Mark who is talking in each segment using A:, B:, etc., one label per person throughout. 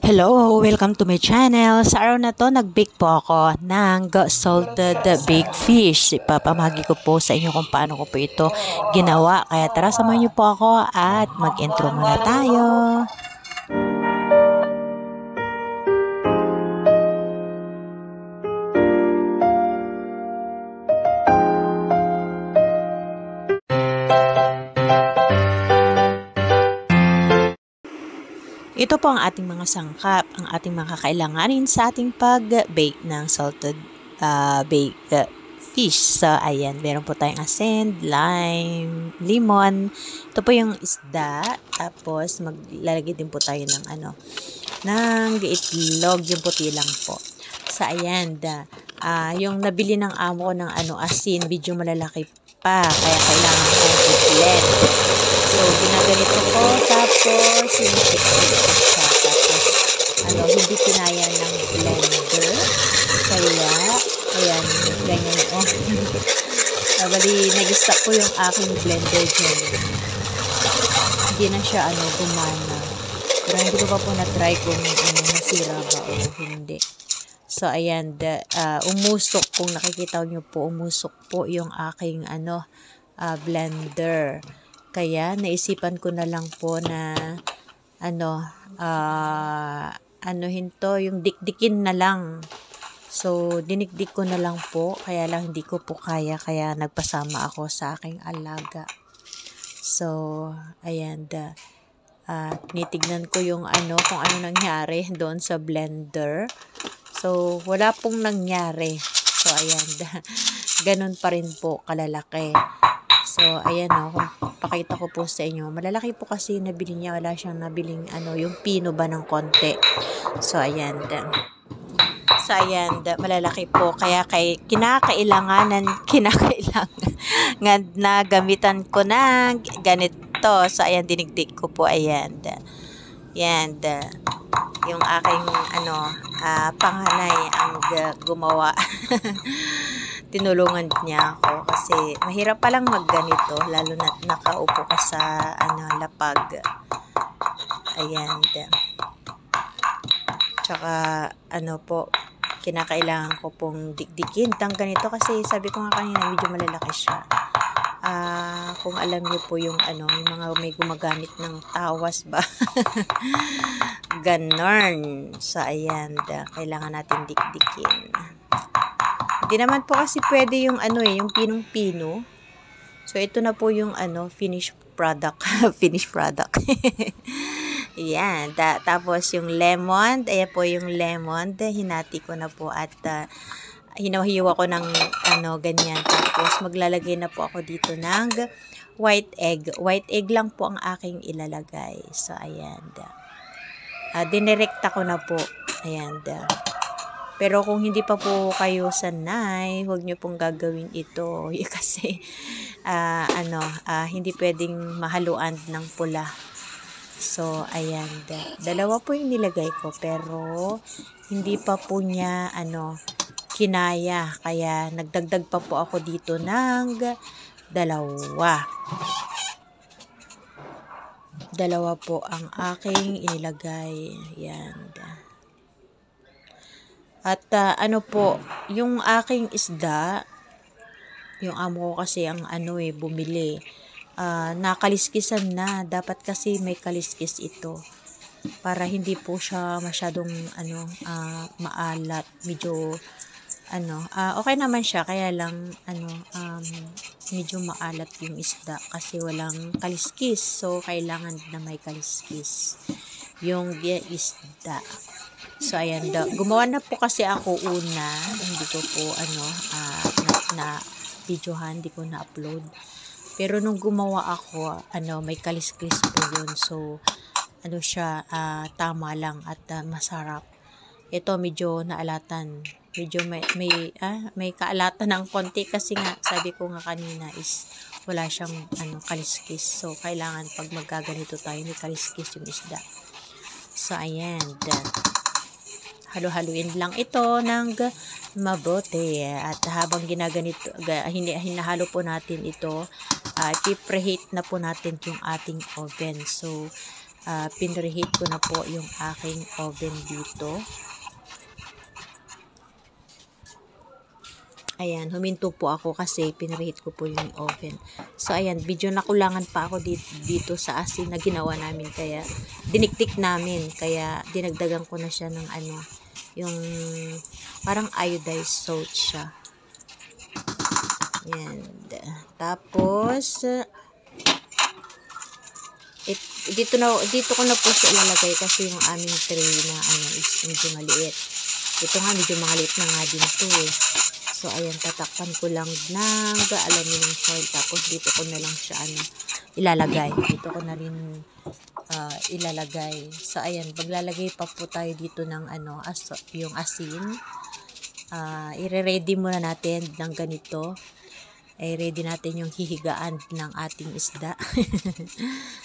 A: Hello! Welcome to my channel. Sa araw na to, nag-bake po ako ng salted baked fish. Ipapamahagi ko po sa inyo kung paano ko po ito ginawa. Kaya tara, samahan niyo po ako at mag-intro muna tayo. Ito po ang ating mga sangkap, ang ating mga kakailanganin sa ating pag-bake ng salted baked fish. So, ayan, meron po tayong asin, lime, lemon. Ito po yung isda. Tapos, maglalagay din po tayo ng ng itlog, yung puti lang po. So, ayan, yung nabili ng amo ko ng asin, medyo malalaki pa. Kaya kailangan ko i-blend. So, ginaganito ko, tapos sinisip ko siya. Tapos, hindi kinaya ng blender. Kaya, ayan, ganyan o. Bali, nag-stop ko yung aking blender dyan. Hindi na siya, gumana. Pero hindi ko pa po na-try kung nasira ba o hindi. So, ayan, umusok, kung nakikita nyo po, umusok po yung aking, blender. Kaya, naisipan ko na lang po na, yung dikdikin na lang. So, dinikdik ko na lang po. Kaya lang, hindi ko po kaya. Kaya, nagpasama ako sa aking alaga. So, ayan, tinitignan ko yung kung ano nangyari doon sa blender. So, wala pong nangyari. So, ayan, ganun pa rin po, kalalaki. So, ayan kung pakita ko po sa inyo. Malalaki po kasi nabili niya. Wala siyang nabiling yung pino ba ng konti. So, ayan. So, ayan. Malalaki po. Kaya kinakailangan na gamitan ko na ganito. So, ayan. Dinigdig ko po. Ayan. Ayan. Yung aking panganay ang gumawa. Tinulungan niya ako kasi mahirap palang magganito lalo na nakaupo ka sa lapag. Ayan. Tsaka po, kinakailangan ko pong dikdikin tang ganito kasi sabi ko nga kanina medyo malalaki siya. Kung alam niyo po yung yung mga may gumagamit ng tawas ba. Ganon. So ayan, kailangan natin dikdikin. Hindi naman po kasi pwede yung yung pinong-pino. So, ito na po yung finished product. Finished product. Yan. Tapos yung lemon. Ayan po yung lemon. Hinati ko na po at hinahiwa ko ng ganyan. Tapos, maglalagay na po ako dito ng white egg. White egg lang po ang aking ilalagay. So, ayan. Dinirekta ko na po. Ayan. Pero kung hindi pa po kayo sanay, huwag nyo pong gagawin ito. Kasi, hindi pwedeng mahaluan ng pula. So, ayan. Dalawa po yung nilagay ko. Pero, hindi pa po niya, kinaya. Kaya, nagdagdag pa po ako dito ng dalawa. Dalawa po ang aking inilagay. Ayan. At po, yung aking isda, yung amo ko kasi ang bumili, nakaliskisan na. Dapat kasi may kaliskis ito. Para hindi po siya masyadong maalat. Medyo, okay naman siya. Kaya lang, medyo maalat yung isda. Kasi walang kaliskis. So, kailangan na may kaliskis. Yung isda. So, ayan. Gumawa na po kasi ako una. Hindi ko po, videohan. Hindi ko na-upload. Pero nung gumawa ako, may kalis-kalis po yun. So, siya, tama lang at masarap. Ito, medyo naalatan. Medyo may kaalatan ng konti kasi nga, sabi ko nga kanina is, wala siyang, kaliskis. So, kailangan pag magaganito tayo, may kaliskis yung isda. So, ayan. Halo-haluin lang ito ng mabuti. At habang ginaganito, hinahalo po natin ito, i-preheat na po natin yung ating oven. So, pinreheat ko na po yung aking oven dito. Ayan, huminto po ako kasi pinreheat ko po yung oven. So, ayan, medyo nakulangan pa ako dito sa asin na ginawa namin. Kaya, diniktik namin. Kaya, dinagdagan ko na siya ng yung parang iodized salt siya. Ayan. Tapos, dito ko na po siya ilalagay kasi yung aming tray na is medyo maliit. Ito nga, medyo maliit na nga din to eh. So, ayan, tatakpan ko lang ng aluminum foil. Tapos, dito ko na lang siya, ilalagay. Dito ko na rin ilalagay. So, ayan, paglalagay pa po tayo dito ng, yung asin. I-ready muna natin ng ganito. Ready natin yung hihigaan ng ating isda.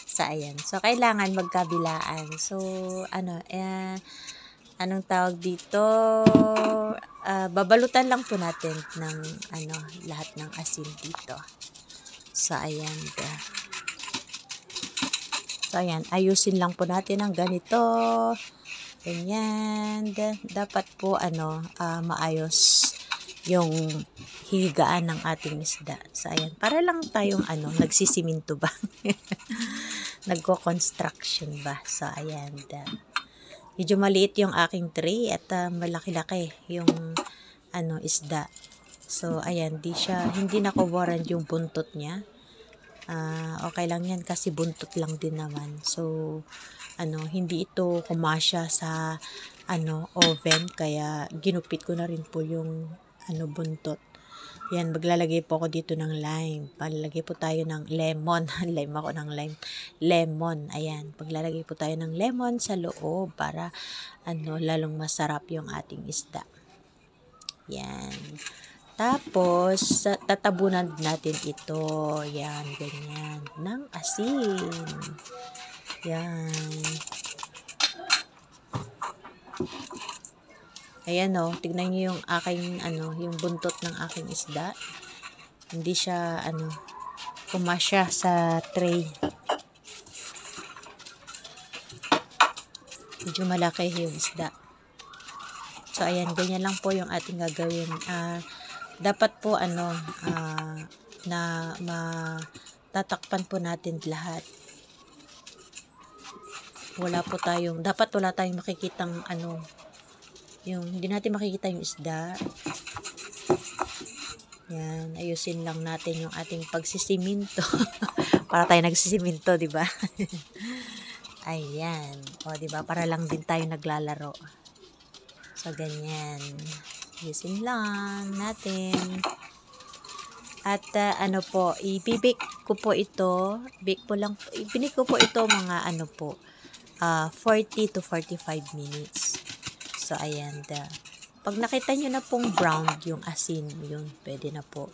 A: So, ayan. So, kailangan magkabilaan. So, anong tawag dito? Babalutan lang po natin ng lahat ng asin dito. So, ayan. So, ayan. Ayusin lang po natin ang ganito. Ganyan. Dapat po, maayos yung higaan ng ating isda. So, ayan. Para lang tayong, nagsisiminto ba? Nagko-construction ba? So, ayan. Medyo maliit yung aking tray at malaki-laki yung isda. So, ayan, hindi na-coveran yung buntot niya. Okay lang yan kasi buntot lang din naman. So, hindi ito kumasya sa oven kaya ginupit ko na rin po yung buntot. Yan, maglalagay po ako dito ng lime. Paglalagay po tayo ng lemon. Lime ako ng lime. Lemon. Ayan. Paglalagay po tayo ng lemon sa loob para lalong masarap yung ating isda. Yan. Tapos, tatabunan natin ito. Yan, ganyan. Ng asin. Yan. Ayan tignan niyo yung aking yung buntot ng aking isda. Hindi siya kumasya sa tray. Medyo malaki yung isda. So ayan, ganyan lang po yung ating gagawin. Dapat po na tatakpan po natin lahat. Dapat wala tayong makikitang yung hindi natin makikita yung isda. Yan, ayusin lang natin yung ating pagsisiminto. Para tayo nagsisiminto, di ba? Ayan. O, di ba? Para lang din tayo naglalaro. So, ganyan. Ayusin lang natin. At i-bake ko po ito. Ibinake ko po ito mga 40 to 45 minutes. So, ayan. Pag nakita nyo na pong brown yung asin, yun, pwede na po.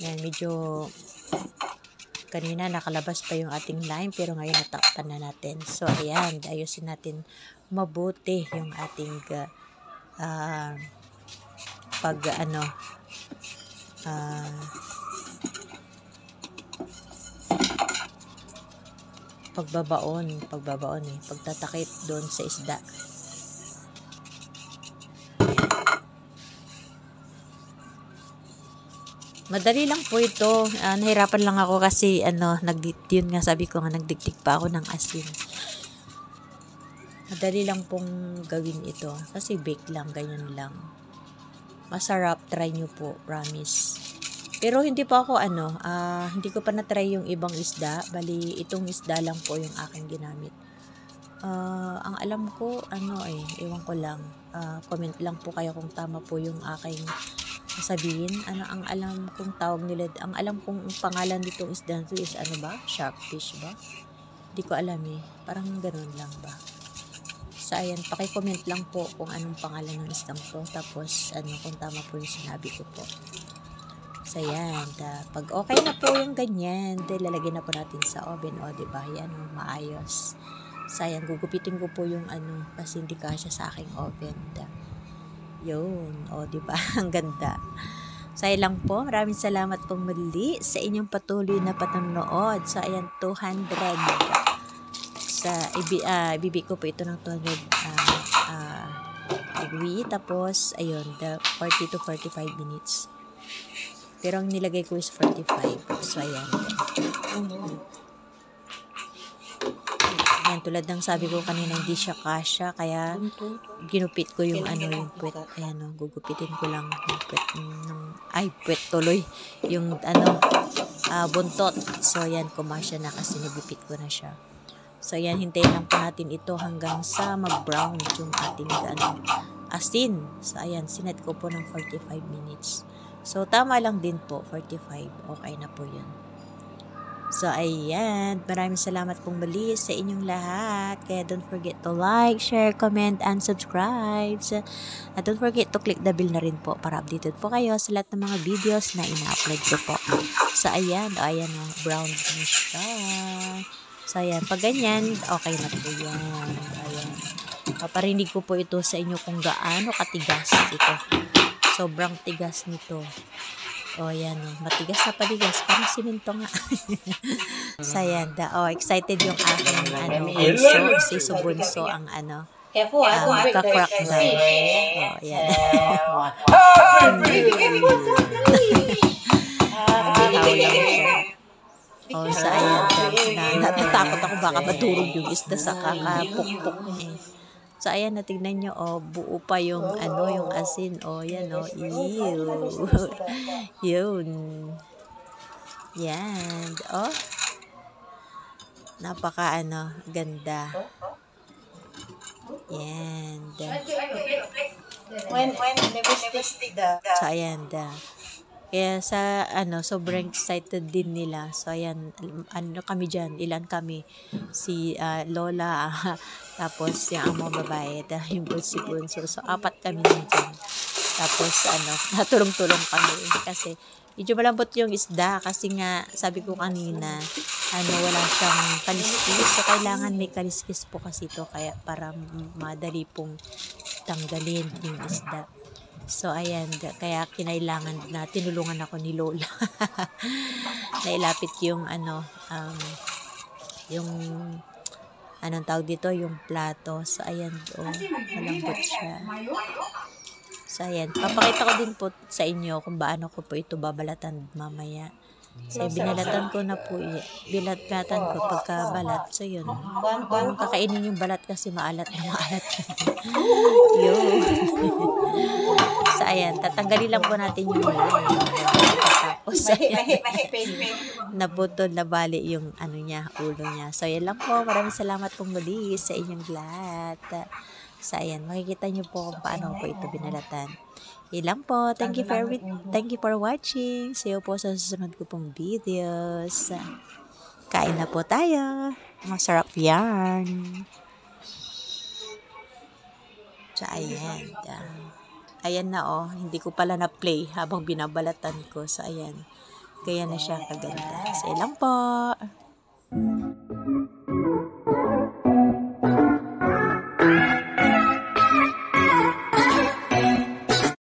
A: Yan, medyo kanina nakalabas pa yung ating lime, pero ngayon natakpan na natin. So, ayan, ayusin natin mabuti yung ating pagbabaon pagtatakip doon sa isda. Madali lang po ito. Nahirapan lang ako kasi yun nga sabi ko nga nagdiktik pa ako ng asin. Madali lang pong gawin ito kasi bake lang, ganyan lang. Masarap, try nyo po, promise. Pero hindi pa ako hindi ko pa na-try yung ibang isda. Bali, itong isda lang po yung aking ginamit. Ang alam ko, ewan ko lang. Comment lang po kayo kung tama po yung aking sabihin. Ang alam kong tawag nila, ang alam kong pangalan nitong isda nito is sharkfish ba? Hindi ko alam eh. Parang ganun lang ba? So, ayan, paki-comment lang po kung anong pangalan ng isdang to. Tapos, kung tama po yung sinabi ko po. So, yan. Pag okay na po yung ganyan, lalagyan na po natin sa oven. O, diba? Yan, maayos. So, yan. Gugupitin ko po yung kasi hindi kasya sa aking oven. Yun. O, diba? Ang ganda. So, ayan lang po. Maraming salamat pong muli sa inyong patuloy na panonood. So, ayan, 200. Ibibig ko po ito ng 200 degree. Tapos, ayun, 40 to 45 minutes. Pero ang nilagay ko is 45. So, ayan. Ayan, tulad ng sabi ko kanina, hindi siya kasya. Kaya, ginupit ko yung yung puwet. Ayan, gugupitin ko lang yung puwet. Puwet tuloy. Yung, buntot. So, ayan, kumasya na kasi nagupit ko na siya. So, ayan, hintayin lang po natin ito hanggang sa mag-brown yung ating, asin. So, ayan, sinet ko po ng 45 minutes. So, tama lang din po, 45. Okay na po yun. So, ayan. Maraming salamat pong muli sa inyong lahat. Kaya don't forget to like, share, comment, and subscribe. At don't forget to click the bell na rin po para updated po kayo sa lahat ng mga videos na ina-upload ko po. So, ayan. Ayan, brown na siya. So, ayan. Pag ganyan, okay na po yan. Ayan. Paparinig ko po ito sa inyo kung gaano katigas ito. Sobrang tigas nito. O, yan. Matigas na paligas. Parang simento nga. So, ayan. Excited yung aking bunso. Si Bunso ang magka-crack na. O, yan. Hawla mo siya. O, so, ayan. Natatakot ako baka madurog yung isda sa kakapukpuk eh. So, ayan, natignan nyo, buo pa yung, yung asin, yan, ew. Yun. Yan, napaka, ganda. Yan. So, ayan, kaya sa, sobrang excited din nila. So, ayan, kami dyan, ilan kami? Si Lola, tapos yung among babae, yung bunso. So, 4 kami na dyan. Tapos, natulong-tulong kami. Kasi, medyo malambot yung isda. Kasi nga, sabi ko kanina, wala siyang kaliskis. So, kailangan may kaliskis po kasi ito. Kaya, para madali pong tanggalin yung isda. So, ayan, kaya kinailangan na tinulungan ako ni Lola. Nailapit yung, yung, anong tawag dito, yung plato. So, ayan, malambot siya. So, ayan, papakita ko din po sa inyo kung paano ko po ito babalatan mamaya. So, binalatan ko na po, binalatan ko pagkabalat. So, yun, kung kakainin yung balat kasi maalat na maalat. Yun. So, ayan, tatanggalin lang po natin yung balat. Tapos, nabutol na bali yung ulo niya. So, yan lang po. Maraming salamat pong muli sa inyong lahat. So, ayan, makikita nyo po kung paano po ito binalatan. Ilang po. Thank you for watching. See you po sa susunod ko pong videos. Kain na po tayo. Masarap yan. So, ayan. Ayan na hindi ko pala na-play habang binabalatan ko. So, ayan. Kaya na siya kaganda. So, ilang po.